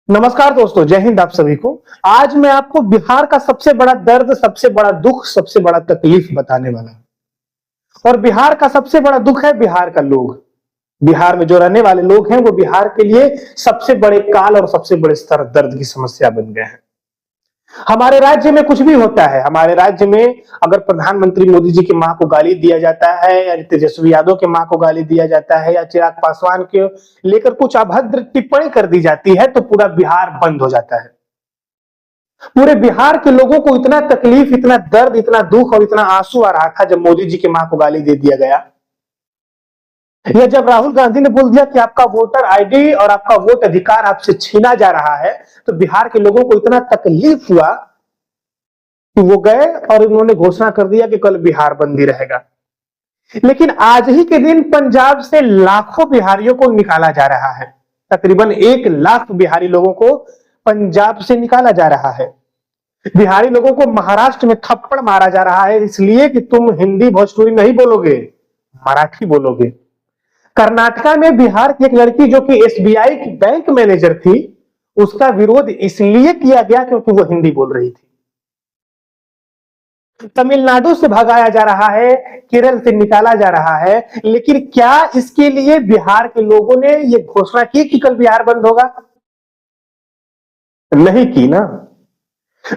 नमस्कार दोस्तों, जय हिंद आप सभी को। आज मैं आपको बिहार का सबसे बड़ा दर्द, सबसे बड़ा दुख, सबसे बड़ा तकलीफ बताने वाला हूं। और बिहार का सबसे बड़ा दुख है बिहार का लोग। बिहार में जो रहने वाले लोग हैं वो बिहार के लिए सबसे बड़े काल और सबसे बड़े स्तर दर्द की समस्या बन गए हैं। हमारे राज्य में कुछ भी होता है, हमारे राज्य में अगर प्रधानमंत्री मोदी जी की मां को गाली दिया जाता है, या तेजस्वी यादव की मां को गाली दिया जाता है, या चिराग पासवान के लेकर कुछ अभद्र टिप्पणी कर दी जाती है, तो पूरा बिहार बंद हो जाता है। पूरे बिहार के लोगों को इतना तकलीफ, इतना दर्द, इतना दुख और इतना आंसू आ रहा था जब मोदी जी की मां को गाली दे दिया गया, या जब राहुल गांधी ने बोल दिया कि आपका वोटर आईडी और आपका वोट अधिकार आपसे छीना जा रहा है, तो बिहार के लोगों को इतना तकलीफ हुआ कि वो गए और उन्होंने घोषणा कर दिया कि कल बिहार बंद ही रहेगा। लेकिन आज ही के दिन पंजाब से लाखों बिहारियों को निकाला जा रहा है। तकरीबन 1 लाख बिहारी लोगों को पंजाब से निकाला जा रहा है। बिहारी लोगों को महाराष्ट्र में थप्पड़ मारा जा रहा है इसलिए कि तुम हिंदी भोजपुरी नहीं बोलोगे, मराठी बोलोगे। कर्नाटका में बिहार की एक लड़की जो कि एसबीआई की बैंक मैनेजर थी, उसका विरोध इसलिए किया गया क्योंकि वो हिंदी बोल रही थी। तमिलनाडु से भगाया जा रहा है, केरल से निकाला जा रहा है, लेकिन क्या इसके लिए बिहार के लोगों ने ये घोषणा की कि कल बिहार बंद होगा? नहीं की ना।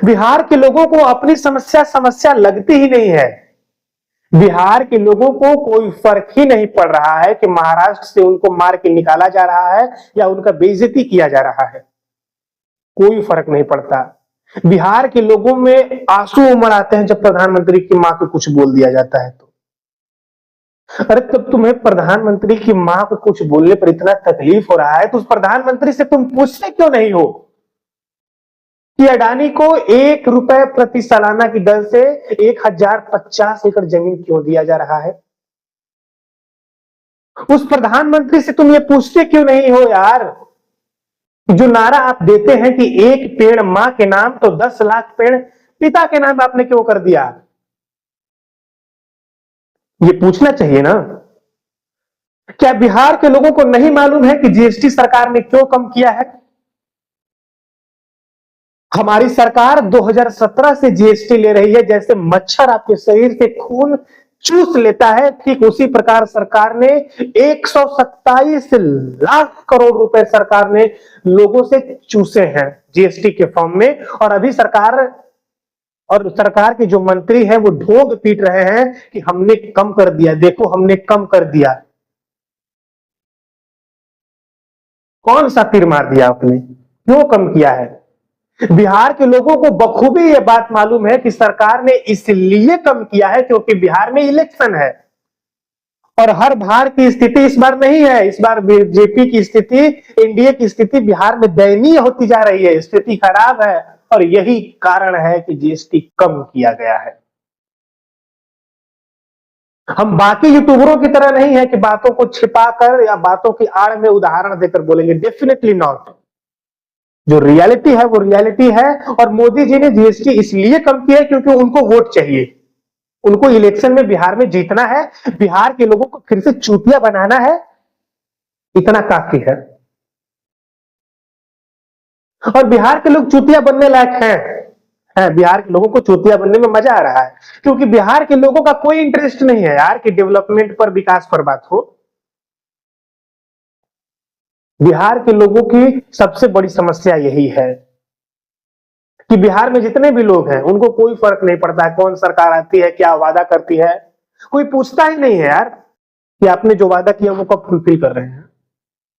बिहार के लोगों को अपनी समस्या समस्या लगती ही नहीं है। बिहार के लोगों को कोई फर्क ही नहीं पड़ रहा है कि महाराष्ट्र से उनको मार के निकाला जा रहा है या उनका बेइज्जती किया जा रहा है। कोई फर्क नहीं पड़ता। बिहार के लोगों में आंसू उमड़ आते हैं जब प्रधानमंत्री की मां को कुछ बोल दिया जाता है तो। अरे तब तुम्हें प्रधानमंत्री की मां को कुछ बोलने पर इतना तकलीफ हो रहा है तो उस प्रधानमंत्री से तुम पूछते क्यों नहीं हो कि अडानी को 1 रुपए प्रति सालाना की दर से 1050 एकड़ जमीन क्यों दिया जा रहा है? उस प्रधानमंत्री से तुम ये पूछते क्यों नहीं हो यार, जो नारा आप देते हैं कि 1 पेड़ मां के नाम तो 10 लाख पेड़ पिता के नाम आपने क्यों कर दिया? ये पूछना चाहिए ना। क्या बिहार के लोगों को नहीं मालूम है कि जीएसटी सरकार ने क्यों कम किया है? हमारी सरकार 2017 से जीएसटी ले रही है। जैसे मच्छर आपके शरीर से खून चूस लेता है, ठीक उसी प्रकार सरकार ने 127 लाख करोड़ रुपए सरकार ने लोगों से चूसे हैं जीएसटी के फॉर्म में। और अभी सरकार के जो मंत्री हैं वो ढोंग पीट रहे हैं कि हमने कम कर दिया, देखो हमने कम कर दिया। कौन सा तीर मार दिया आपने? क्यों कम किया है? बिहार के लोगों को बखूबी ये बात मालूम है कि सरकार ने इसलिए कम किया है क्योंकि बिहार में इलेक्शन है। और हर बार की स्थिति इस बार नहीं है। इस बार बीजेपी की स्थिति, एनडीए की स्थिति बिहार में दयनीय होती जा रही है। स्थिति खराब है और यही कारण है कि जीएसटी कम किया गया है। हम बाकी यूट्यूबरों की तरह नहीं है कि बातों को छिपाकर या बातों की आड़ में उदाहरण देकर बोलेंगे। Definitely not. जो रियलिटी है वो रियलिटी है। और मोदी जी ने जीएसटी इसलिए कम किया क्योंकि उनको वोट चाहिए। उनको इलेक्शन में बिहार में जीतना है, बिहार के लोगों को फिर से चूतिया बनाना है, इतना काफी है। और बिहार के लोग चूतिया बनने लायक हैं। बिहार के लोगों को चूतिया बनने में मजा आ रहा है क्योंकि बिहार के लोगों का कोई इंटरेस्ट नहीं है यार कि डेवलपमेंट पर, विकास पर बात हो। बिहार के लोगों की सबसे बड़ी समस्या यही है कि बिहार में जितने भी लोग हैं उनको कोई फर्क नहीं पड़ता है कौन सरकार आती है, क्या वादा करती है। कोई पूछता ही नहीं है यार कि आपने जो वादा किया वो कब फुलफिल कर रहे हैं।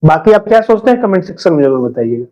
बाकी आप क्या सोचते हैं कमेंट सेक्शन में जरूर बताइएगा।